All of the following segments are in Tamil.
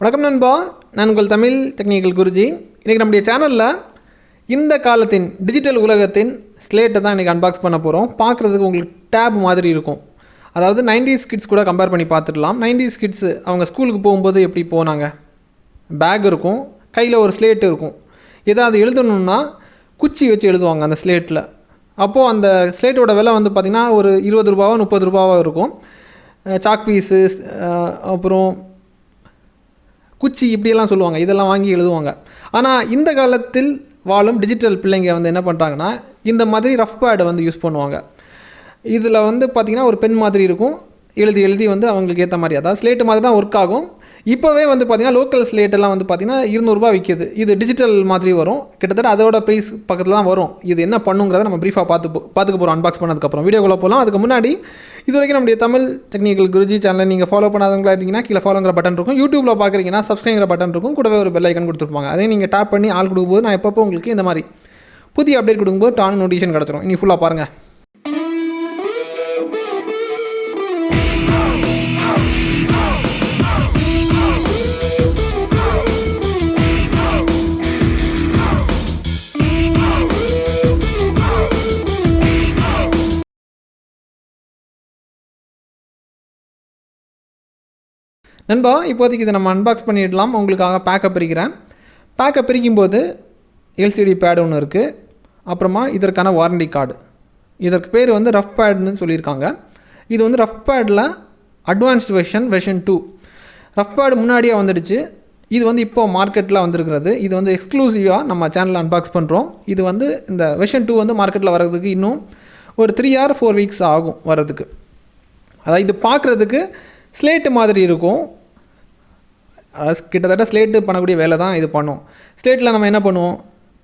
வணக்கம் நண்பா, நான் உங்கள் தமிழ் டெக்னிக்கல் குருஜி. இன்றைக்கி நம்முடைய சேனலில் இந்த காலத்தின் டிஜிட்டல் உலகத்தின் ஸ்லேட்டை தான் இன்றைக்கி அன்பாக்ஸ் பண்ண போகிறோம். பார்க்குறதுக்கு உங்களுக்கு டேப் மாதிரி இருக்கும். அதாவது 90s கிட்ஸ் கூட கம்பேர் பண்ணி பார்த்துடலாம். 90s கிட்ஸு அவங்க ஸ்கூலுக்கு போகும்போது எப்படி போனாங்க, பேக் இருக்கும், கையில் ஒரு ஸ்லேட் இருக்கும். ஏதாவது எழுதணுன்னா குச்சி வச்சு எழுதுவாங்க அந்த ஸ்லேட்டில். அப்போது அந்த ஸ்லேட்டோட விலை வந்து பார்த்திங்கன்னா ஒரு 20 ரூபாவோ 30 ரூபாவோ இருக்கும். சாக் பீஸு, அப்புறம் குச்சி இப்படியெல்லாம் சொல்லுவாங்க, இதெல்லாம் வாங்கி எழுதுவாங்க. ஆனால் இந்த காலத்தில் வாழும் டிஜிட்டல் பிள்ளைங்க வந்து என்ன பண்ணுறாங்கன்னா, இந்த மாதிரி ரஃப்பேடை வந்து யூஸ் பண்ணுவாங்க. இதில் வந்து பார்த்திங்கன்னா ஒரு பென் மாதிரி இருக்கும், எழுதி வந்து அவங்களுக்கு ஏற்ற மாதிரி, அதாவது ஸ்லேட்டு மாதிரி தான் ஒர்க் ஆகும். இப்போவே வந்து பார்த்திங்கன்னா லோக்கல் ஸ்லேட்டெல்லாம் வந்து பார்த்திங்கன்னா 200 ரூபா விற்கிது. இது டிஜிட்டல் மாதிரி வரும், கிட்டத்தட்ட அதோட ப்ரைஸ் பக்கத்தில் தான் வரும். இது என்ன பண்ணுங்கிறத நம்ம ப்ரீஃபாக பார்த்துக்க போகிறோம் அன்பாக்ஸ் பண்ணதுக்கப்புறம். வீடியோக்குள்ளே போகலாம். அதுக்கு முன்னாடி இது வரைக்கும் நம்முடைய தமிழ் டெக்னிக்கல் குருஜி சேனலை நீங்கள் ஃபாலோ பண்ணாதவங்களா இருந்தீங்கன்னா கீழே ஃபாலோங்கிற பட்டன் இருக்கும். யூடியூப்பில் பார்க்குறீங்கன்னா சப்ஸ்கிரைங்கிற பட்டன் இருக்கும், கூடவே ஒரு பெல் ஐக்கன் கொடுத்துருப்பாங்க. அதையும் நீங்கள் டேப் பண்ணி ஆள் கொடுக்கும்போது நான் எப்பப்போ உங்களுக்கு இந்த மாதிரி புதிய அப்டேட் கொடுக்கும்போது டான் நோட்டிஃபிகேஷன் கிடச்சிரும். இனி ஃபுல்லாக பாருங்கள். நண்பா, இப்போதைக்கு இதை நம்ம அன்பாக்ஸ் பண்ணிடலாம். உங்களுக்காக பேக்கப் பிரிக்கிறேன். பேக்கப் பிரிக்கும்போது எல்சிடி பேட் ஒன்று இருக்குது. அப்புறமா இதற்கான வாரண்டி கார்டு. இதற்கு பேர் வந்து ரஃப்பேட்னு சொல்லியிருக்காங்க. இது வந்து ரஃப்பேடில் அட்வான்ஸ்டு வெர்ஷன் 2. ரஃப்பேட் முன்னாடியே வந்துடுச்சு. இது வந்து இப்போது மார்க்கெட்டில் வந்துருக்கிறது. இது வந்து எக்ஸ்க்ளூசிவாக நம்ம சேனலில் அன்பாக்ஸ் பண்ணுறோம். இது வந்து இந்த வெர்ஷன் 2 வந்து மார்க்கெட்டில் வர்றதுக்கு இன்னும் ஒரு 3 or 4 வீக்ஸ் ஆகும் வர்றதுக்கு. அதாவது இது பார்க்குறதுக்கு ஸ்லேட்டு மாதிரி இருக்கும். கிட்டத்தட்ட ஸ்லேட்டு பண்ணக்கூடிய வேலை தான் இது பண்ணும். ஸ்லேட்டில் நம்ம என்ன பண்ணுவோம்,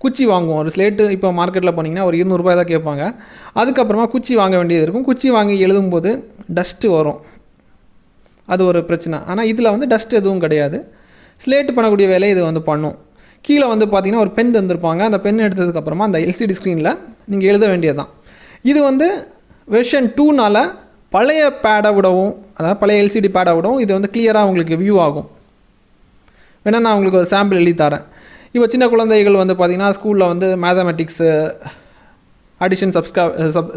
குச்சி வாங்குவோம். ஒரு ஸ்லேட்டு இப்போ மார்க்கெட்டில் போனீங்கன்னா ஒரு 200 ரூபாய் தான் கேட்பாங்க. அதுக்கப்புறமா குச்சி வாங்க வேண்டியது இருக்கும். குச்சி வாங்கி எழுதும்போது டஸ்ட்டு வரும், அது ஒரு பிரச்சனை. ஆனால் இதில் வந்து டஸ்ட் எதுவும் கிடையாது. ஸ்லேட்டு பண்ணக்கூடிய வேலையை இது வந்து பண்ணும். கீழே வந்து பார்த்திங்கன்னா ஒரு பென் தந்திருப்பாங்க. அந்த பென் எடுத்ததுக்கப்புறமா அந்த எல்சிடி ஸ்க்ரீனில் நீங்கள் எழுத வேண்டியது தான். இது வந்து வெர்ஷன் 2னால் பழைய பேடை விடவும், அதாவது பழைய எல்சிடி பேடை விடவும் இது வந்து கிளியராக உங்களுக்கு வியூ ஆகும். வேணா நான் உங்களுக்கு ஒரு சாம்பிள் எழுதி தரேன். இப்போ சின்ன குழந்தைகள் வந்து பார்த்திங்கன்னா ஸ்கூலில் வந்து மேத்தமெட்டிக்ஸு, அடிஷன்,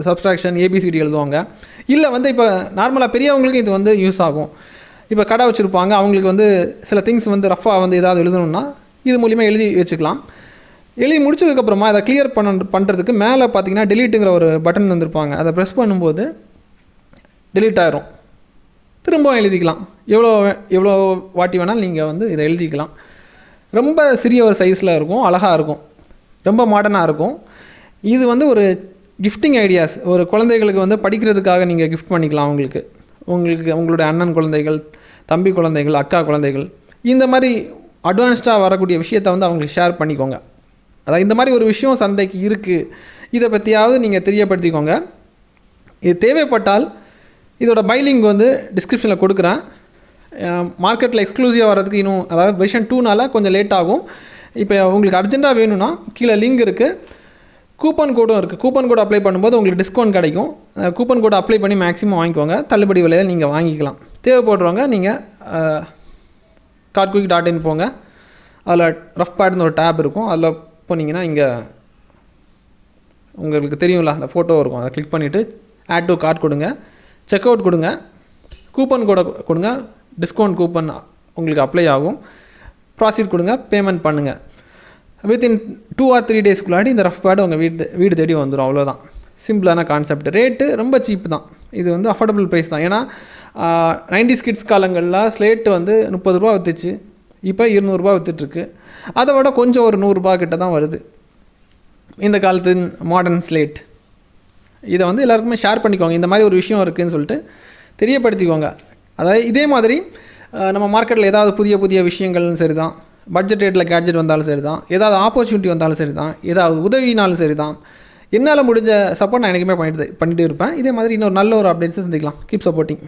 சப்ஸ்ட்ராக்ஷன், ஏபிசிடி எழுதுவாங்க. இல்லை வந்து இப்போ நார்மலாக பெரியவங்களுக்கு இது வந்து யூஸ் ஆகும். இப்போ கடை வச்சுருப்பாங்க, அவங்களுக்கு வந்து சில திங்ஸ் வந்து ரஃப்பாக வந்து ஏதாவது எழுதணுன்னா இது மூலிமா எழுதி வச்சுக்கலாம். எழுதி முடிச்சதுக்கப்புறமா அதை கிளியர் பண்ணுறதுக்கு மேலே பார்த்திங்கன்னா டெலீட்டுங்கிற ஒரு பட்டன் தந்திருப்பாங்க. அதை ப்ரெஸ் பண்ணும்போது டெலீட் ஆகிரும். திரும்பவும் எழுதிக்கலாம். எவ்வளோ வாட்டி வேணாலும் நீங்கள் வந்து இதை எழுதிக்கலாம். ரொம்ப சிறிய ஒரு சைஸில் இருக்கும், அழகாக இருக்கும், ரொம்ப மாடர்னாக இருக்கும். இது வந்து ஒரு கிஃப்டிங் ஐடியாஸ். ஒரு குழந்தைகளுக்கு வந்து படிக்கிறதுக்காக நீங்கள் கிஃப்ட் பண்ணிக்கலாம். உங்களுடைய அண்ணன் குழந்தைகள், தம்பி குழந்தைகள், அக்கா குழந்தைகள், இந்த மாதிரி அட்வான்ஸ்டாக வரக்கூடிய விஷயத்தை வந்து அவங்களுக்கு ஷேர் பண்ணிக்கோங்க. அதாவது இந்த மாதிரி ஒரு விஷயம் சந்தைக்கு இருக்குது, இதை பற்றியாவது நீங்கள் தெரியப்படுத்திக்கோங்க. இது தேவைப்பட்டால் இதோட பைலிங் வந்து டிஸ்கிரிப்ஷனில் கொடுக்குறேன். மார்க்கெட்டில் எக்ஸ்க்ளூசிவாக வரதுக்கு இன்னும், அதாவது வெர்ஷன் 2னால் கொஞ்சம் லேட் ஆகும். இப்போ உங்களுக்கு அர்ஜென்ட்டாக வேணும்னா கீழே லிங்க் இருக்குது, கூப்பன் கோடும் இருக்குது. கூப்பன் கோடு அப்ளை பண்ணும்போது உங்களுக்கு டிஸ்கவுண்ட் கிடைக்கும். கூப்பன் கோடு அப்ளை பண்ணி மேக்ஸிமம் வாங்கிக்கோங்க. தள்ளுபடி விலையில் நீங்கள் வாங்கிக்கலாம். தேவைப்படுறவங்க நீங்கள் cartquick.in போங்க. அதில் ரஃப்பேட்னு ஒரு டேப் இருக்கும். அதில் போனீங்கன்னா இங்கே உங்களுக்கு தெரியும்ல, அந்த ஃபோட்டோ இருக்கும். அதை கிளிக் பண்ணிவிட்டு ஆட் டு கார்ட் கொடுங்க, செக் அவுட் கொடுங்க, கூப்பன் கோடை கொடுங்க, டிஸ்கவுண்ட் கூப்பன் உங்களுக்கு அப்ளை ஆகும். ப்ராசீட் கொடுங்க, பேமெண்ட் பண்ணுங்கள். வித்தின் 2 or 3 டேஸ்க்குள்ளாடி இந்த ரஃப்பேட் உங்கள் வீடு தேடி வந்துடும். அவ்வளோதான், சிம்பிளான கான்செப்ட். ரேட்டு ரொம்ப சீப்பு தான். இது வந்து அஃபோர்டபுள் ப்ரைஸ் தான். ஏன்னா 90s கிட்ஸ் காலங்களில் ஸ்லேட்டு வந்து 30 ரூபா விற்றுச்சு, இப்போ 200 ரூபா விற்றுட்ருக்கு. அதை விட கொஞ்சம் ஒரு 100 ரூபா கிட்ட தான் வருது இந்த காலத்து மாடர்ன் ஸ்லேட். இதை வந்து எல்லாருக்குமே ஷேர் பண்ணிக்கோங்க. இந்த மாதிரி ஒரு விஷயம் இருக்குதுன்னு சொல்லிட்டு தெரியப்படுத்திக்கோங்க. அதாவது இதே மாதிரி நம்ம மார்க்கெட்டில் ஏதாவது புதிய விஷயங்கள்னு சரி தான், பட்ஜெட் ரேட்டில் கேட்ஜெட் வந்தாலும் சரி தான், ஏதாவது ஆப்பர்ச்சுனிட்டி வந்தாலும் சரி தான், ஏதாவது உதவினாலும் சரி தான், என்னால் முடிஞ்ச சப்போர்ட் நான் எனக்குமே பண்ணிட்டு இருப்பேன். இதே மாதிரி இன்னொரு நல்ல ஒரு அப்டேட்ஸை சந்திக்கலாம். Keep supporting.